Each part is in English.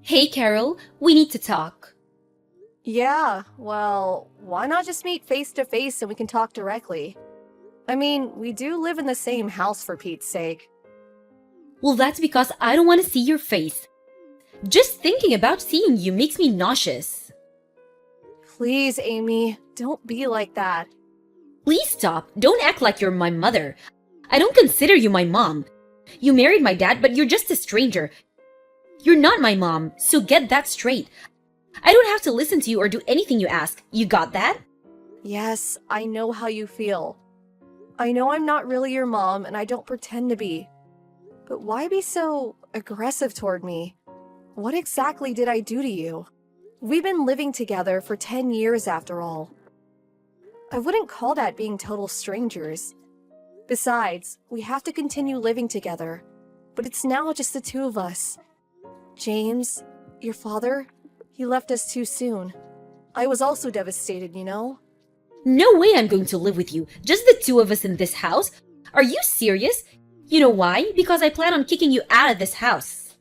Hey Carol, we need to talk. Yeah, well, why not just meet face to face and we can talk directly? I mean, we do live in the same house for Pete's sake. Well, that's because I don't want to see your face. Just thinking about seeing you makes me nauseous. Please, Amy, don't be like that. Please stop. Don't act like you're my mother. I don't consider you my mom. You married my dad, but you're just a stranger. You're not my mom, so get that straight. I don't have to listen to you or do anything you ask. You got that? Yes, I know how you feel. I know I'm not really your mom and I don't pretend to be. But why be so aggressive toward me? What exactly did I do to you? We've been living together for 10 years after all. I wouldn't call that being total strangers. Besides, we have to continue living together, but it's now just the two of us. James, your father, he left us too soon. I was also devastated, you know? No way I'm going to live with you. Just the two of us in this house? Are you serious? You know why? Because I plan on kicking you out of this house.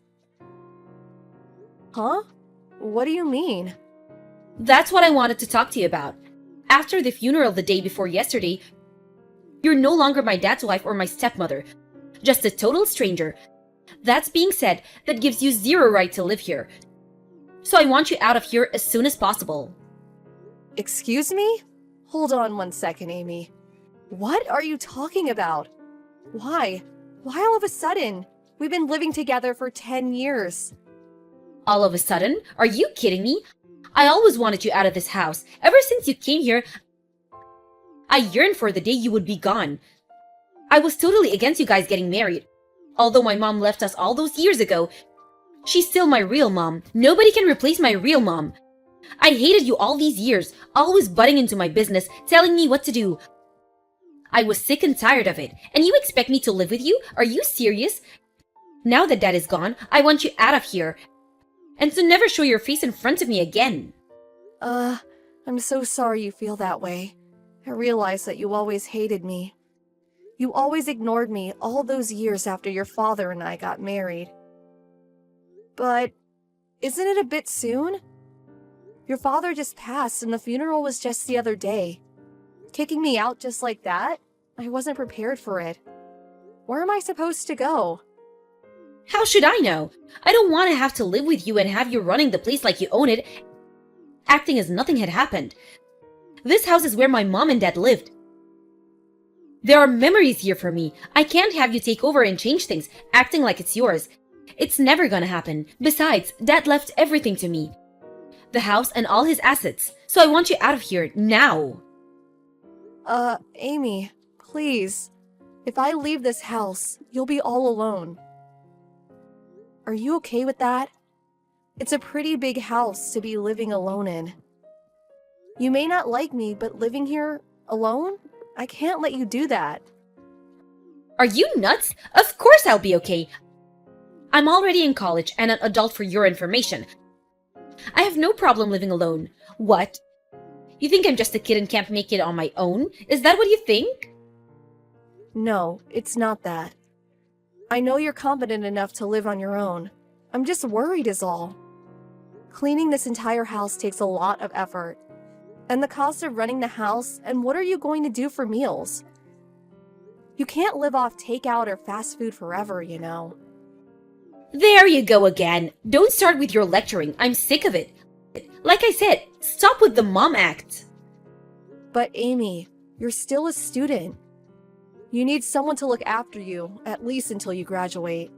Huh? What do you mean? That's what I wanted to talk to you about. After the funeral the day before yesterday, you're no longer my dad's wife or my stepmother. Just a total stranger. That's being said, that gives you zero right to live here. So I want you out of here as soon as possible. Excuse me? Hold on one second, Amy. What are you talking about? Why? Why all of a sudden? We've been living together for 10 years. All of a sudden? Are you kidding me? I always wanted you out of this house. Ever since you came here, I yearned for the day you would be gone. I was totally against you guys getting married. Although my mom left us all those years ago, she's still my real mom. Nobody can replace my real mom. I hated you all these years, always butting into my business, telling me what to do. I was sick and tired of it. And you expect me to live with you? Are you serious? Now that Dad is gone, I want you out of here. And to never show your face in front of me again. I'm so sorry you feel that way. I realize that you always hated me. You always ignored me all those years after your father and I got married. But isn't it a bit soon? Your father just passed and the funeral was just the other day. Kicking me out just like that? I wasn't prepared for it. Where am I supposed to go? How should I know? I don't want to have to live with you and have you running the place like you own it, acting as nothing had happened. This house is where my mom and dad lived. There are memories here for me. I can't have you take over and change things, acting like it's yours. It's never gonna happen. Besides, Dad left everything to me. The house and all his assets. So I want you out of here, now. Amy, please. If I leave this house, you'll be all alone. Are you okay with that? It's a pretty big house to be living alone in. You may not like me, but living here alone? I can't let you do that. Are you nuts? Of course I'll be okay. I'm already in college and an adult for your information. I have no problem living alone. What? You think I'm just a kid and can't make it on my own? Is that what you think? No, it's not that. I know you're competent enough to live on your own. I'm just worried is all. Cleaning this entire house takes a lot of effort. And the cost of running the house, and what are you going to do for meals? You can't live off takeout or fast food forever, you know. There you go again. Don't start with your lecturing. I'm sick of it. Like I said, stop with the mom act. But Amy, you're still a student. You need someone to look after you, at least until you graduate.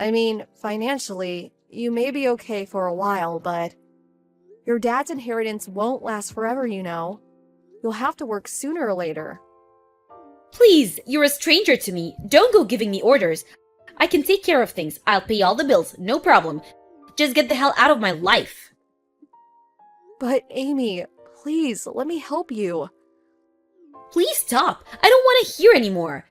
I mean, financially, you may be okay for a while, but your dad's inheritance won't last forever, you know. You'll have to work sooner or later. Please, you're a stranger to me. Don't go giving me orders. I can take care of things. I'll pay all the bills, no problem. Just get the hell out of my life. But Amy, please, let me help you. Please stop. I don't want to hear anymore.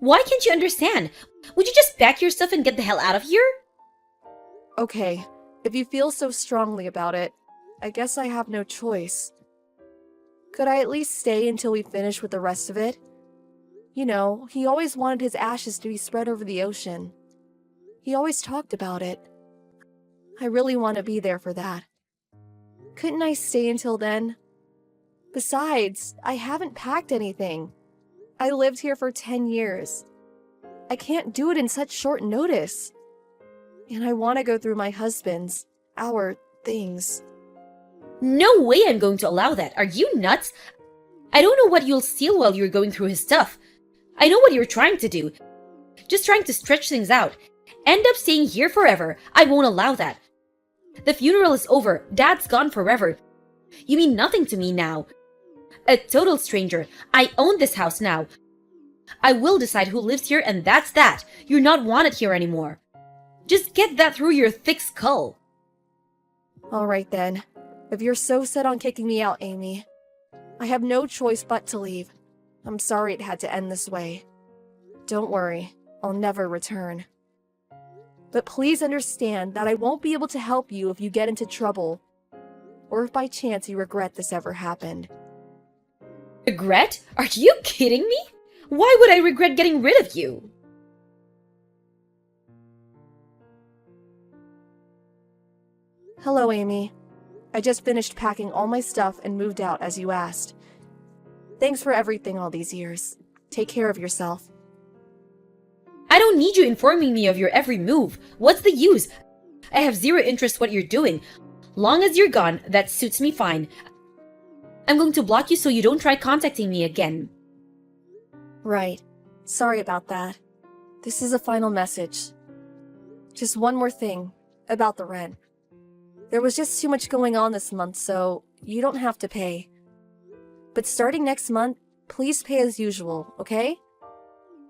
Why can't you understand? Would you just pack your stuff and get the hell out of here? Okay, if you feel so strongly about it, I guess I have no choice. Could I at least stay until we finish with the rest of it? You know, he always wanted his ashes to be spread over the ocean. He always talked about it. I really want to be there for that. Couldn't I stay until then? Besides, I haven't packed anything. I lived here for 10 years. I can't do it in such short notice. And I want to go through my husband's, our things. No way I'm going to allow that. Are you nuts? I don't know what you'll steal while you're going through his stuff. I know what you're trying to do. Just trying to stretch things out. End up staying here forever. I won't allow that. The funeral is over. Dad's gone forever. You mean nothing to me now. A total stranger. I own this house now. I will decide who lives here, and that's that. You're not wanted here anymore. Just get that through your thick skull. All right then. If you're so set on kicking me out, Amy, I have no choice but to leave. I'm sorry it had to end this way. Don't worry, I'll never return. But please understand that I won't be able to help you if you get into trouble, or if by chance you regret this ever happened. Regret? Are you kidding me? Why would I regret getting rid of you? Hello, Amy. I just finished packing all my stuff and moved out as you asked. Thanks for everything all these years. Take care of yourself. I don't need you informing me of your every move. What's the use? I have zero interest what you're doing. Long as you're gone, that suits me fine. I'm going to block you so you don't try contacting me again. Right. Sorry about that. This is a final message. Just one more thing about the rent. There was just too much going on this month, so you don't have to pay. But starting next month, please pay as usual, okay?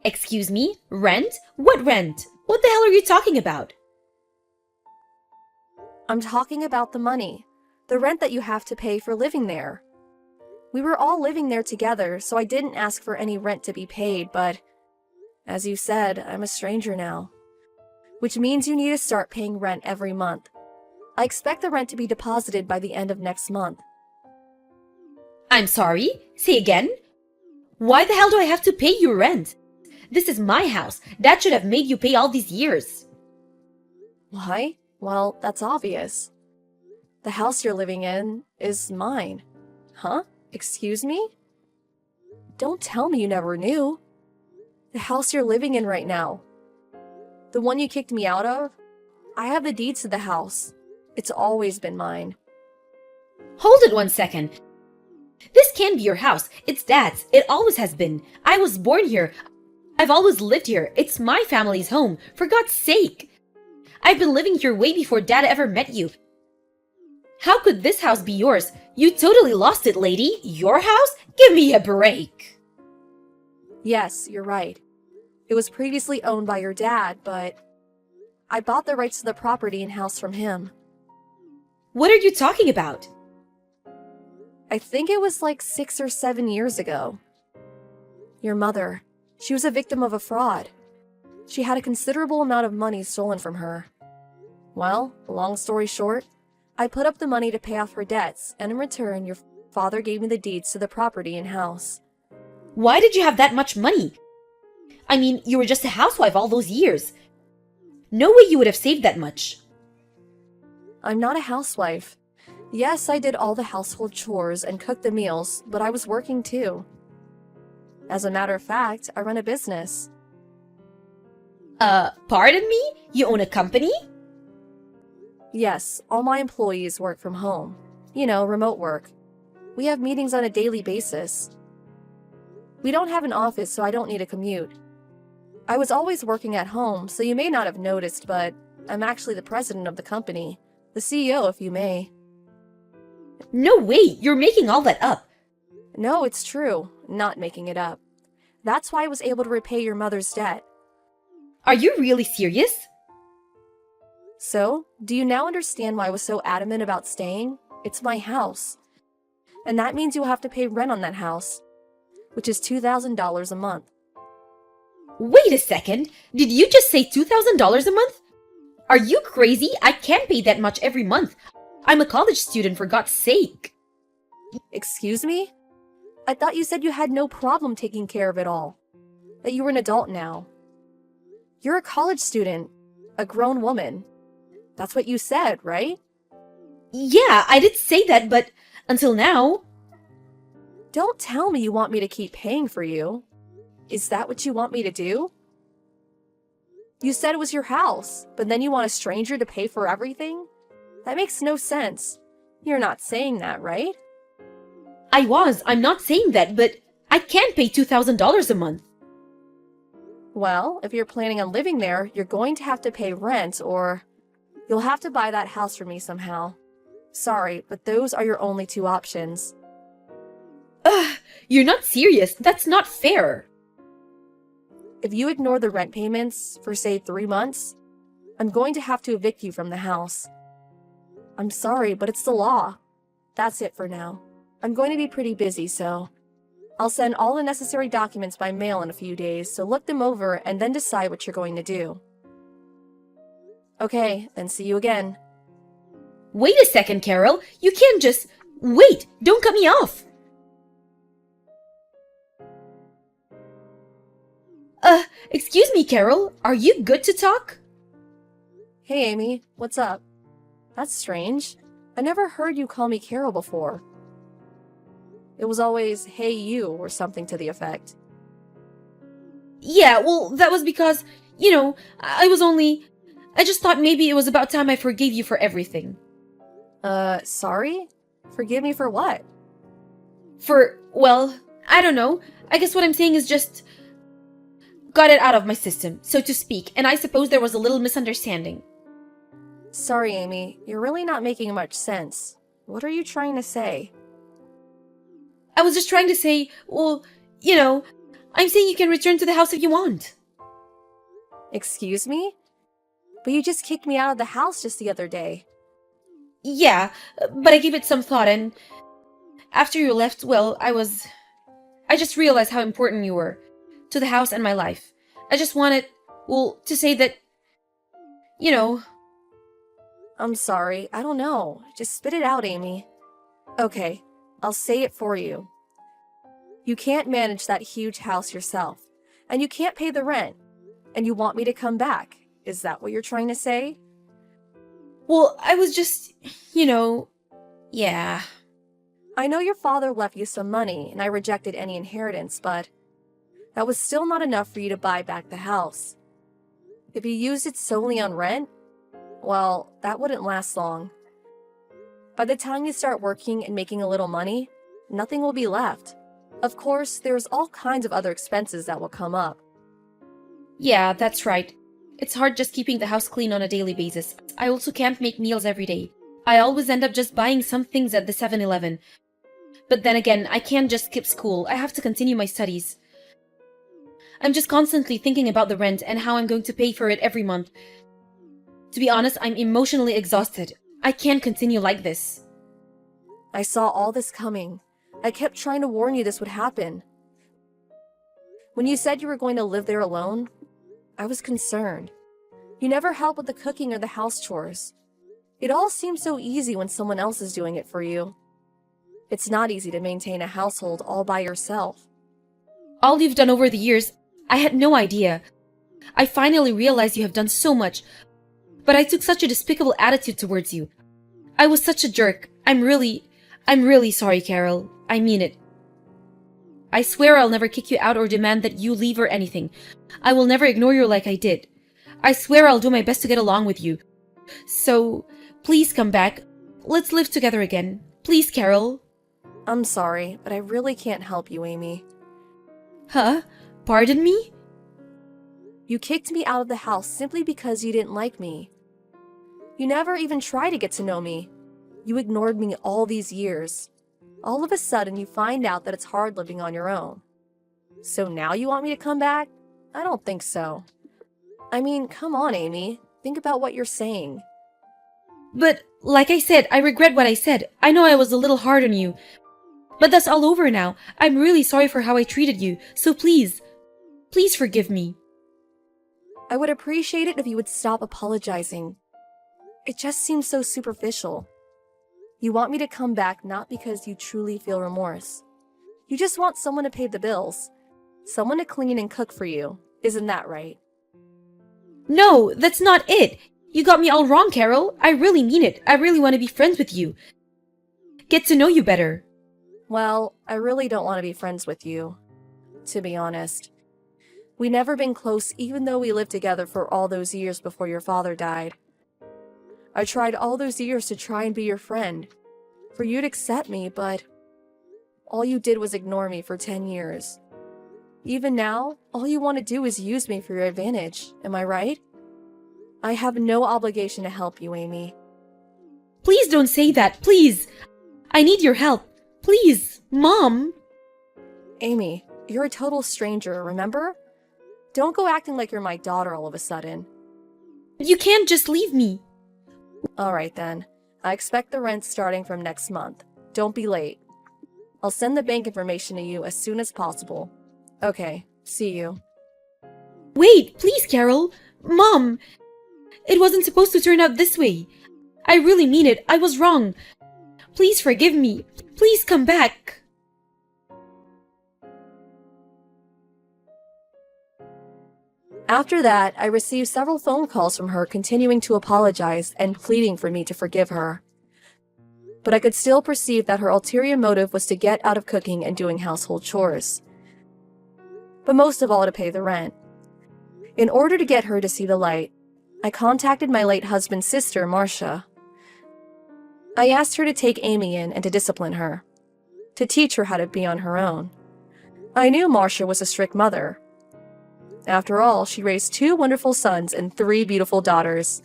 Excuse me? Rent? What rent? What the hell are you talking about? I'm talking about the money. The rent that you have to pay for living there. We were all living there together, so I didn't ask for any rent to be paid, but as you said, I'm a stranger now. Which means you need to start paying rent every month. I expect the rent to be deposited by the end of next month. I'm sorry? Say again? Why the hell do I have to pay you rent? This is my house. Dad should have made you pay all these years. Why? Well, that's obvious. The house you're living in is mine. Huh? Excuse me? Don't tell me you never knew. The house you're living in right now. The one you kicked me out of? I have the deeds to the house. It's always been mine. Hold it 1 second. This can't be your house. It's Dad's. It always has been. I was born here. I've always lived here. It's my family's home. For God's sake. I've been living here way before Dad ever met you. How could this house be yours? You totally lost it, lady. Your house? Give me a break. Yes, you're right. It was previously owned by your dad, but I bought the rights to the property and house from him. What are you talking about? I think it was like 6 or 7 years ago. Your mother, she was a victim of a fraud. She had a considerable amount of money stolen from her. Well, long story short, I put up the money to pay off her debts, and in return, your father gave me the deeds to the property and house. Why did you have that much money? I mean, you were just a housewife all those years. No way you would have saved that much. I'm not a housewife. Yes, I did all the household chores and cooked the meals, but I was working too. As a matter of fact, I run a business. Pardon me? You own a company? Yes, all my employees work from home. You know, remote work. We have meetings on a daily basis. We don't have an office, so I don't need a commute. I was always working at home, so you may not have noticed, but I'm actually the president of the company. The CEO, if you may. No way! You're making all that up. No, it's true. Not making it up. That's why I was able to repay your mother's debt. Are you really serious? So, do you now understand why I was so adamant about staying? It's my house. And that means you'll have to pay rent on that house, which is $2,000 a month. Wait a second. Did you just say $2,000 a month? Are you crazy? I can't pay that much every month. I'm a college student, for God's sake. Excuse me? I thought you said you had no problem taking care of it all. That you were an adult now. You're a college student, a grown woman. That's what you said, right? Yeah, I did say that, but until now... Don't tell me you want me to keep paying for you. Is that what you want me to do? You said it was your house, but then you want a stranger to pay for everything? That makes no sense. You're not saying that, right? I'm not saying that, but I can't pay $2,000 a month. Well, if you're planning on living there, you're going to have to pay rent, or you'll have to buy that house for me somehow. Sorry, but those are your only two options. Ugh, you're not serious. That's not fair. If you ignore the rent payments for, say, 3 months, I'm going to have to evict you from the house. I'm sorry, but it's the law. That's it for now. I'm going to be pretty busy, so I'll send all the necessary documents by mail in a few days, so look them over and then decide what you're going to do. Okay, then see you again. Wait a second, Carol. You can't just... Wait! Don't cut me off! Excuse me, Carol. Are you good to talk? Hey, Amy. What's up? That's strange. I never heard you call me Carol before. It was always, hey you, or something to the effect. Yeah, well, that was because, I just thought maybe it was about time I forgave you for everything. Sorry? Forgive me for what? Well, I don't know. I guess what I'm saying is just... got it out of my system, so to speak, and I suppose there was a little misunderstanding. Sorry, Amy. You're really not making much sense. What are you trying to say? I was just trying to say, well, I'm saying you can return to the house if you want. Excuse me? But you just kicked me out of the house just the other day. Yeah, but I gave it some thought, and after you left, well, I just realized how important you were to the house and my life. I just wanted, to say that, I'm sorry. I don't know. Just spit it out, Amy. Okay, I'll say it for you. You can't manage that huge house yourself, and you can't pay the rent, and you want me to come back. Is that what you're trying to say? Well, I was just, yeah. I know your father left you some money, and I rejected any inheritance, but that was still not enough for you to buy back the house. If you used it solely on rent, well, that wouldn't last long. By the time you start working and making a little money, nothing will be left. Of course, there's all kinds of other expenses that will come up. Yeah, that's right. It's hard just keeping the house clean on a daily basis. I also can't make meals every day. I always end up just buying some things at the 7-Eleven. But then again, I can't just skip school. I have to continue my studies. I'm just constantly thinking about the rent and how I'm going to pay for it every month. To be honest, I'm emotionally exhausted. I can't continue like this. I saw all this coming. I kept trying to warn you this would happen. When you said you were going to live there alone, I was concerned. You never help with the cooking or the house chores. It all seems so easy when someone else is doing it for you. It's not easy to maintain a household all by yourself. All you've done over the years, I had no idea. I finally realized you have done so much, but I took such a despicable attitude towards you. I was such a jerk. I'm really sorry, Carol. I mean it. I swear I'll never kick you out or demand that you leave or anything. I will never ignore you like I did. I swear I'll do my best to get along with you. So, please come back. Let's live together again. Please, Carol. I'm sorry, but I really can't help you, Amy. Huh? Pardon me? You kicked me out of the house simply because you didn't like me. You never even tried to get to know me. You ignored me all these years. All of a sudden, you find out that it's hard living on your own. So now you want me to come back? I don't think so. I mean, come on, Amy. Think about what you're saying. But, like I said, I regret what I said. I know I was a little hard on you. But that's all over now. I'm really sorry for how I treated you. So please forgive me. I would appreciate it if you would stop apologizing. It just seems so superficial. You want me to come back not because you truly feel remorse. You just want someone to pay the bills. Someone to clean and cook for you. Isn't that right? No, that's not it. You got me all wrong, Carol. I really mean it. I really want to be friends with you. Get to know you better. Well, I really don't want to be friends with you, to be honest. We never been close even though we lived together for all those years before your father died. I tried all those years to try and be your friend, for you to accept me, but all you did was ignore me for 10 years. Even now, all you want to do is use me for your advantage, am I right? I have no obligation to help you, Amy. Please don't say that, please. I need your help. Please, Mom. Amy, you're a total stranger, remember? Don't go acting like you're my daughter all of a sudden. You can't just leave me. Alright then. I expect the rent starting from next month. Don't be late. I'll send the bank information to you as soon as possible. Okay, see you. Wait, please, Carol. Mom. It wasn't supposed to turn out this way. I really mean it. I was wrong. Please forgive me. Please come back. After that, I received several phone calls from her continuing to apologize and pleading for me to forgive her. But I could still perceive that her ulterior motive was to get out of cooking and doing household chores. But most of all to pay the rent. In order to get her to see the light, I contacted my late husband's sister, Marcia. I asked her to take Amy in and to discipline her, to teach her how to be on her own. I knew Marcia was a strict mother. After all, she raised 2 wonderful sons and 3 beautiful daughters.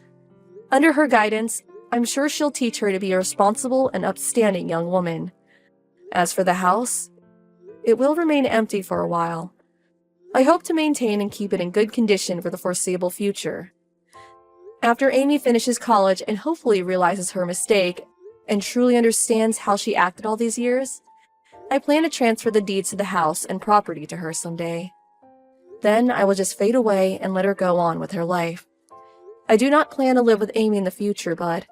Under her guidance, I'm sure she'll teach her to be a responsible and upstanding young woman. As for the house, it will remain empty for a while. I hope to maintain and keep it in good condition for the foreseeable future. After Amy finishes college and hopefully realizes her mistake and truly understands how she acted all these years, I plan to transfer the deeds to the house and property to her someday. Then I will just fade away and let her go on with her life. I do not plan to live with Amy in the future, but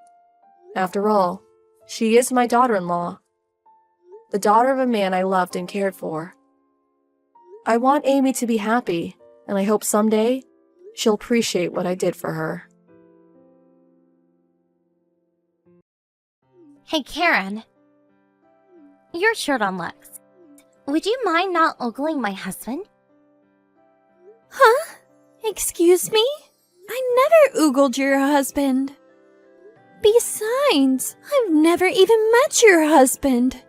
after all, she is my daughter-in-law, the daughter of a man I loved and cared for. I want Amy to be happy, and I hope someday she'll appreciate what I did for her. Hey, Karen. Your shirt on Lex. Would you mind not ogling my husband? Huh? Excuse me? I never oogled your husband. Besides, I've never even met your husband.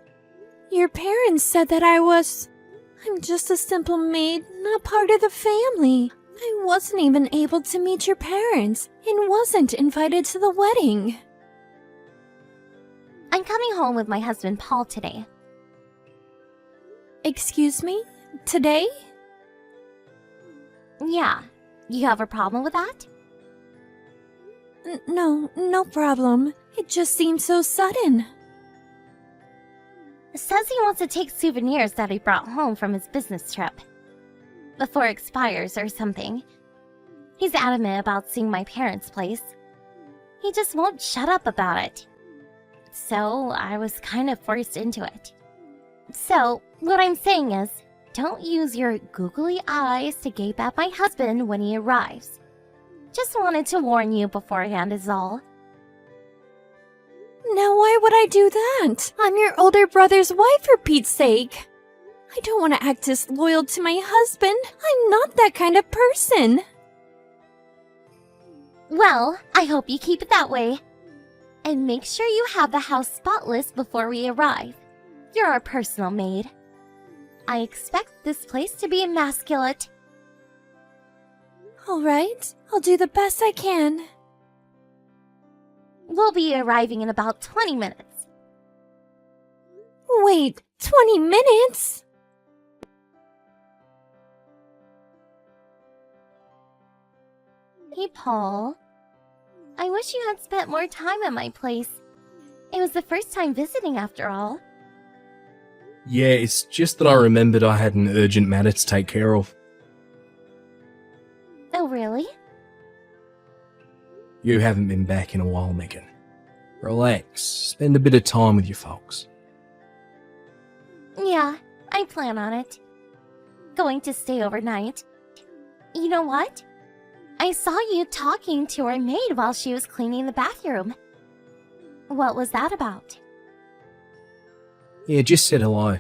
Your parents said that I'm just a simple maid, not part of the family. I wasn't even able to meet your parents and wasn't invited to the wedding. I'm coming home with my husband Paul today. Excuse me? Today? Yeah. You have a problem with that? No problem. It just seemed so sudden. Says he wants to take souvenirs that he brought home from his business trip. Before it expires or something. He's adamant about seeing my parents' place. He just won't shut up about it. So I was kind of forced into it. So, what I'm saying is, don't use your googly eyes to gape at my husband when he arrives. Just wanted to warn you beforehand is all. Now why would I do that? I'm your older brother's wife, for Pete's sake. I don't want to act disloyal to my husband. I'm not that kind of person. Well, I hope you keep it that way. And make sure you have the house spotless before we arrive. You're our personal maid. I expect this place to be immaculate. All right, I'll do the best I can. We'll be arriving in about 20 minutes. Wait, 20 minutes? Hey, Paul. I wish you had spent more time at my place. It was the first time visiting after all. Yeah, it's just that I remembered I had an urgent matter to take care of. Oh, really? You haven't been back in a while, Megan. Relax, spend a bit of time with your folks. Yeah, I plan on it. Going to stay overnight. You know what? I saw you talking to her maid while she was cleaning the bathroom. What was that about? Yeah, just said hello.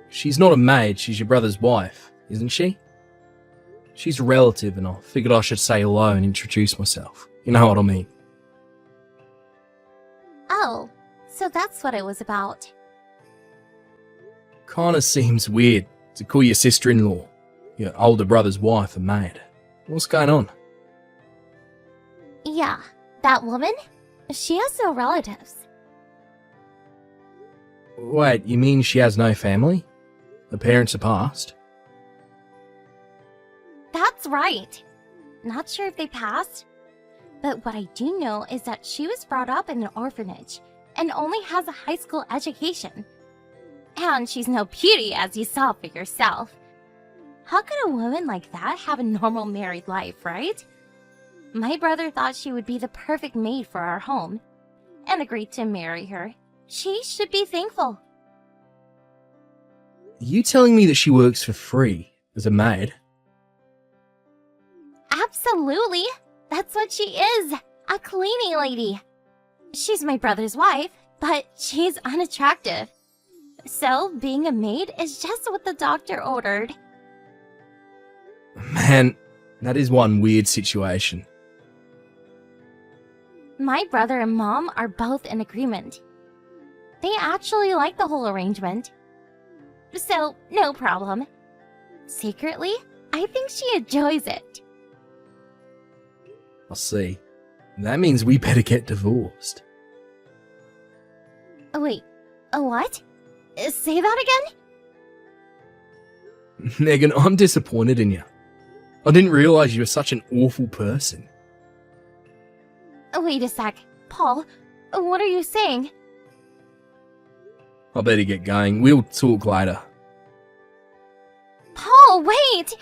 She's not a maid, she's your brother's wife, isn't she? She's a relative and I figured I should say hello and introduce myself. You know what I mean? Oh, so that's what it was about. Kinda seems weird to call your sister-in-law, your older brother's wife, a maid. What's going on? Yeah, that woman? She has no relatives. Wait, you mean she has no family? Her parents are passed? That's right. Not sure if they passed, but what I do know is that she was brought up in an orphanage and only has a high school education. And she's no beauty, as you saw for yourself. How could a woman like that have a normal married life, right? My brother thought she would be the perfect maid for our home and agreed to marry her. She should be thankful. Are you telling me that she works for free as a maid? Absolutely. That's what she is. A cleaning lady. She's my brother's wife, but she's unattractive. So, being a maid is just what the doctor ordered. Man, that is one weird situation. My brother and mom are both in agreement. They actually like the whole arrangement. So, no problem. Secretly, I think she enjoys it. I see. That means we better get divorced. Wait, what? Say that again? Megan, I'm disappointed in you. I didn't realise you were such an awful person. Wait a sec. Paul, what are you saying? I better get going. We'll talk later. Paul, wait!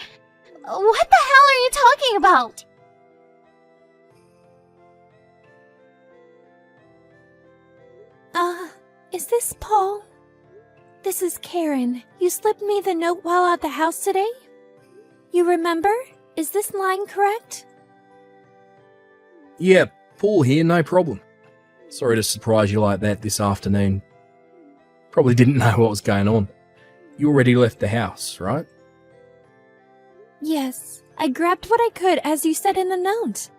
What the hell are you talking about? Is this Paul? This is Karen. You slipped me the note while at the house today? You remember? Is this line correct? Yeah, Paul here, no problem. Sorry to surprise you like that this afternoon. Probably didn't know what was going on. You already left the house, right? Yes, I grabbed what I could as you said in the note.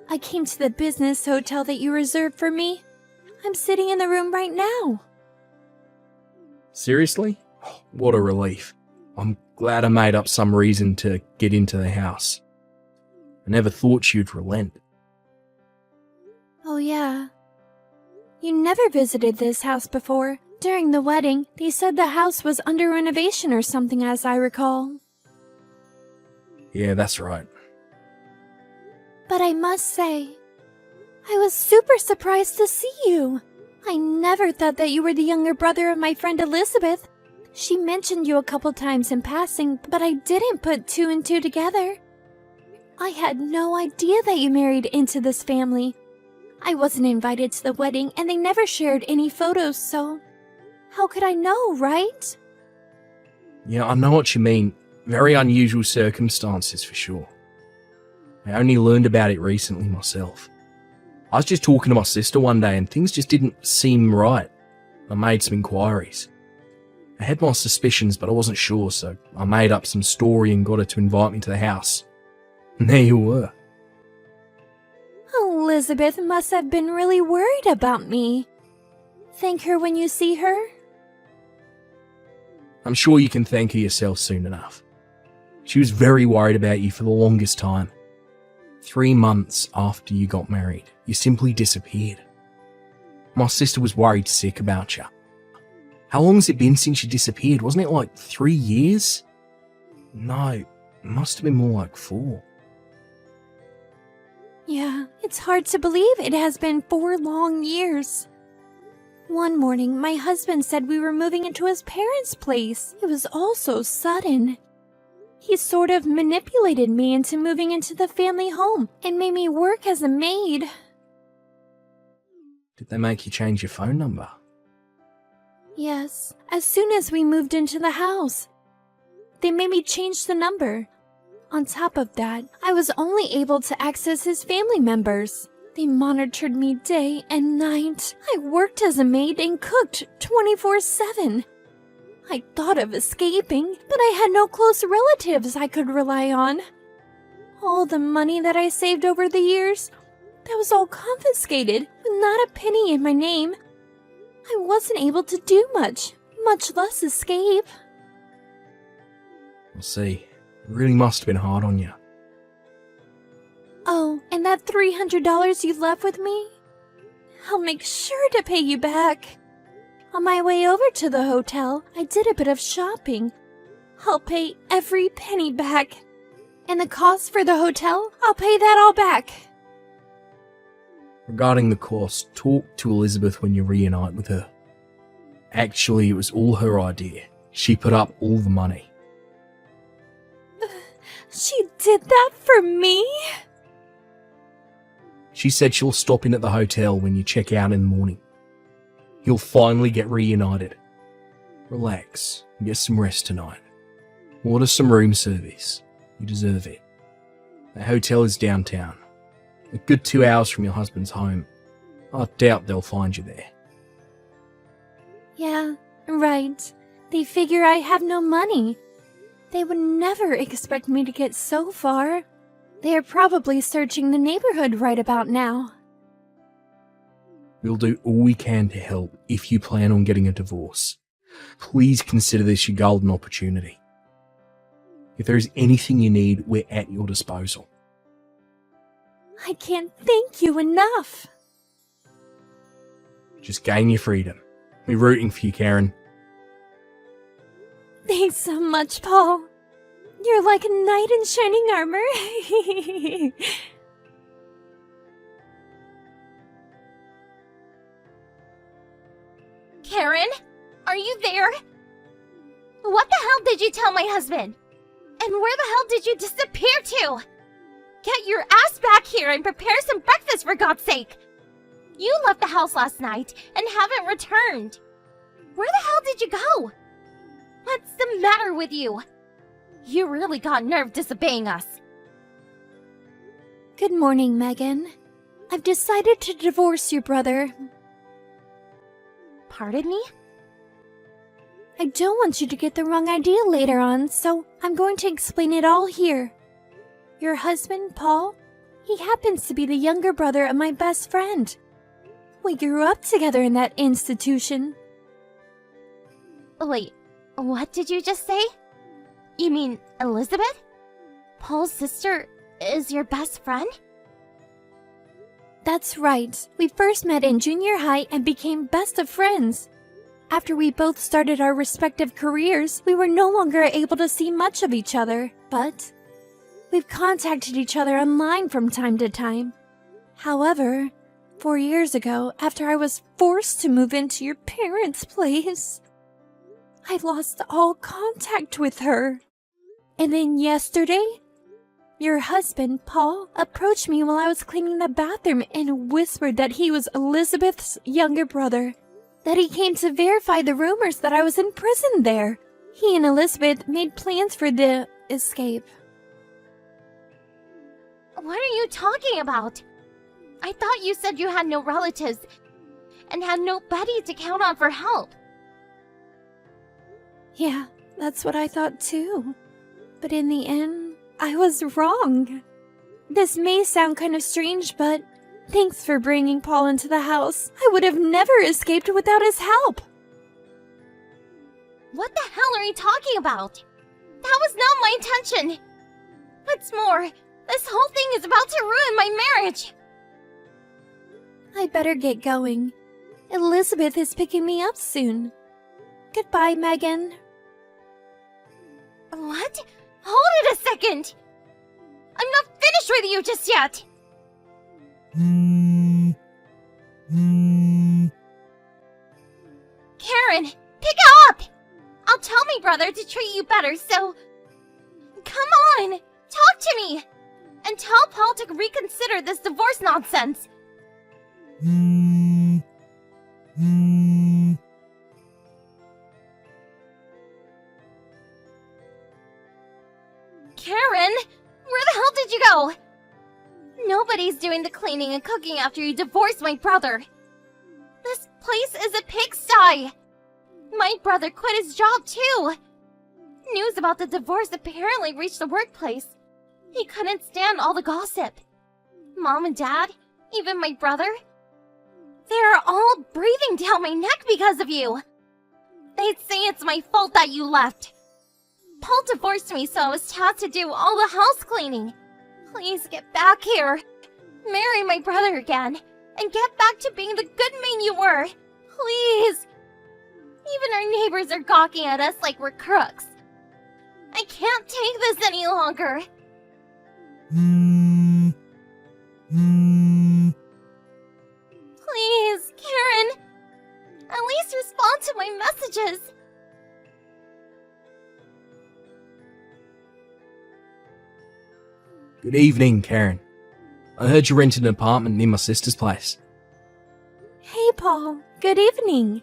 I came to the business hotel that you reserved for me. I'm sitting in the room right now. Seriously? Oh, what a relief. I'm glad I made up some reason to get into the house. I never thought you'd relent. Oh yeah. You never visited this house before. During the wedding, they said the house was under renovation or something, as I recall. Yeah, that's right. But I must say, I was super surprised to see you. I never thought that you were the younger brother of my friend Elizabeth. She mentioned you a couple times in passing, but I didn't put two and two together. I had no idea that you married into this family. I wasn't invited to the wedding, and they never shared any photos, so how could I know, right? Yeah, I know what you mean. Very unusual circumstances for sure. I only learned about it recently myself. I was just talking to my sister one day and things just didn't seem right. I made some inquiries. I had my suspicions, but I wasn't sure, so I made up some story and got her to invite me to the house. And there you were. Elizabeth must have been really worried about me. Thank her when you see her? I'm sure you can thank her yourself soon enough. She was very worried about you for the longest time. 3 months after you got married, you simply disappeared. My sister was worried sick about you. How long has it been since you disappeared? Wasn't it like 3 years? No, it must have been more like 4. Yeah, it's hard to believe it has been 4 long years. One morning, my husband said we were moving into his parents' place. It was all so sudden. He sort of manipulated me into moving into the family home and made me work as a maid. Did they make you change your phone number? Yes, as soon as we moved into the house. They made me change the number. On top of that, I was only able to access his family members. They monitored me day and night. I worked as a maid and cooked 24/7. I thought of escaping, but I had no close relatives I could rely on. All the money that I saved over the years, that was all confiscated with not a penny in my name. I wasn't able to do much less escape. I'll see. It really must have been hard on you. Oh, and that $300 you left with me? I'll make sure to pay you back. On my way over to the hotel, I did a bit of shopping. I'll pay every penny back. And the cost for the hotel, I'll pay that all back. Regarding the cost, talk to Elizabeth when you reunite with her. Actually, it was all her idea. She put up all the money. She did that for me? She said she'll stop in at the hotel when you check out in the morning. You'll finally get reunited. Relax and get some rest tonight. Order some room service. You deserve it. The hotel is downtown. A good 2 hours from your husband's home. I doubt they'll find you there. Yeah, right. They figure I have no money. They would never expect me to get so far. They are probably searching the neighborhood right about now. We'll do all we can to help if you plan on getting a divorce. Please consider this your golden opportunity. If there is anything you need, we're at your disposal. I can't thank you enough. Just gain your freedom. We're rooting for you, Karen. Thanks so much, Paul. You're like a knight in shining armor. Karen, are you there? What the hell did you tell my husband? And where the hell did you disappear to? Get your ass back here and prepare some breakfast, for God's sake! You left the house last night and haven't returned. Where the hell did you go? What's the matter with you? You really got nerve disobeying us. Good morning, Megan. I've decided to divorce your brother. Pardon me? I don't want you to get the wrong idea later on, so I'm going to explain it all here. Your husband, Paul, he happens to be the younger brother of my best friend. We grew up together in that institution. Wait, what did you just say? You mean Elizabeth? Paul's sister is your best friend? That's right. We first met in junior high and became best of friends. After we both started our respective careers, we were no longer able to see much of each other, but we've contacted each other online from time to time. However, 4 years ago, after I was forced to move into your parents' place, I lost all contact with her. And then yesterday, your husband, Paul, approached me while I was cleaning the bathroom and whispered that he was Elizabeth's younger brother, that he came to verify the rumors that I was in prison there. He and Elizabeth made plans for the escape. What are you talking about? I thought you said you had no relatives and had nobody to count on for help. Yeah, that's what I thought too. But in the end, I was wrong. This may sound kind of strange, but thanks for bringing Paul into the house. I would have never escaped without his help. What the hell are you talking about? That was not my intention. What's more, this whole thing is about to ruin my marriage. I better get going. Elizabeth is picking me up soon. Goodbye, Megan. What? Hold it a second! I'm not finished with you just yet! Karen, pick up! I'll tell my brother to treat you better, so... Come on! Talk to me! And tell Paul to reconsider this divorce nonsense! Karen! doing the cleaning and cooking after you divorced my brother. This place is a pigsty. My brother quit his job too. News about the divorce apparently reached the workplace. He couldn't stand all the gossip. Mom and Dad, even my brother, they're all breathing down my neck because of you. They'd say it's my fault that you left. Paul divorced me, so I was tasked to do all the house cleaning. Please get back here. Marry my brother again, and get back to being the good man you were. Please. Even our neighbors are gawking at us like we're crooks. I can't take this any longer. Please, Karen. At least respond to my messages. Good evening, Karen. I heard you rented an apartment near my sister's place. Hey, Paul. Good evening.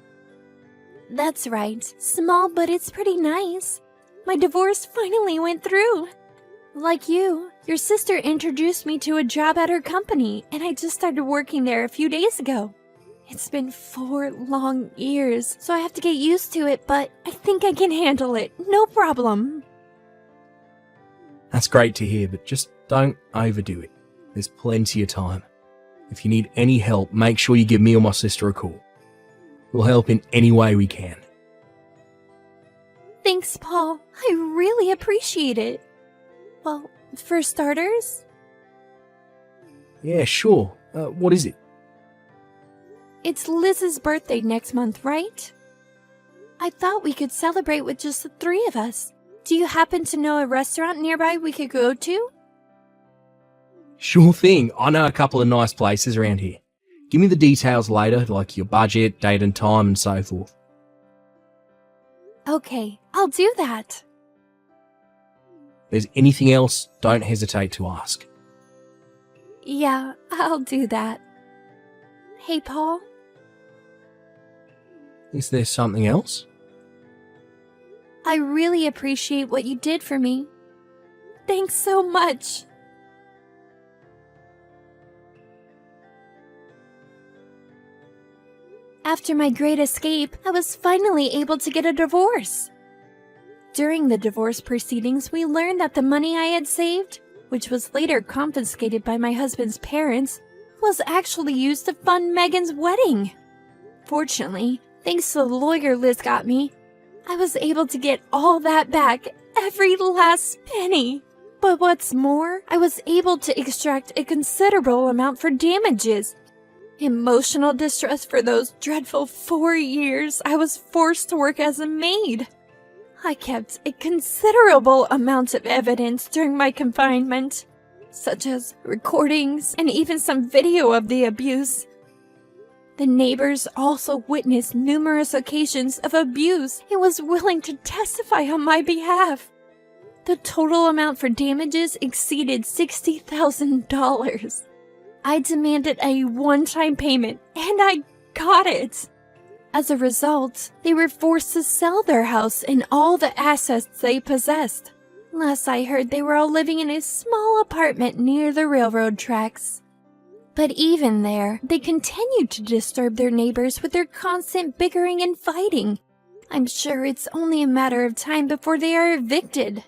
That's right. Small, but it's pretty nice. My divorce finally went through. Like you, your sister introduced me to a job at her company, and I just started working there a few days ago. It's been 4 long years, so I have to get used to it, but I think I can handle it. No problem. That's great to hear, but just don't overdo it. There's plenty of time. If you need any help, make sure you give me or my sister a call. We'll help in any way we can. Thanks, Paul. I really appreciate it. Well, for starters... Yeah, sure. What is it? It's Liz's birthday next month, right? I thought we could celebrate with just the 3 of us. Do you happen to know a restaurant nearby we could go to? Sure thing. I know a couple of nice places around here. Give me the details later, like your budget, date and time, and so forth. Okay, I'll do that. If there's anything else, don't hesitate to ask. Yeah, I'll do that. Hey, Paul? Is there something else? I really appreciate what you did for me. Thanks so much. After my great escape, I was finally able to get a divorce. During the divorce proceedings, we learned that the money I had saved, which was later confiscated by my husband's parents, was actually used to fund Megan's wedding. Fortunately, thanks to the lawyer Liz got me, I was able to get all that back, every last penny. But what's more, I was able to extract a considerable amount for damages. Emotional distress for those dreadful 4 years I was forced to work as a maid. I kept a considerable amount of evidence during my confinement, such as recordings and even some video of the abuse. The neighbors also witnessed numerous occasions of abuse and was willing to testify on my behalf. The total amount for damages exceeded $60,000. I demanded a one-time payment, and I got it. As a result, they were forced to sell their house and all the assets they possessed. Last I heard, they were all living in a small apartment near the railroad tracks. But even there, they continued to disturb their neighbors with their constant bickering and fighting. I'm sure it's only a matter of time before they are evicted.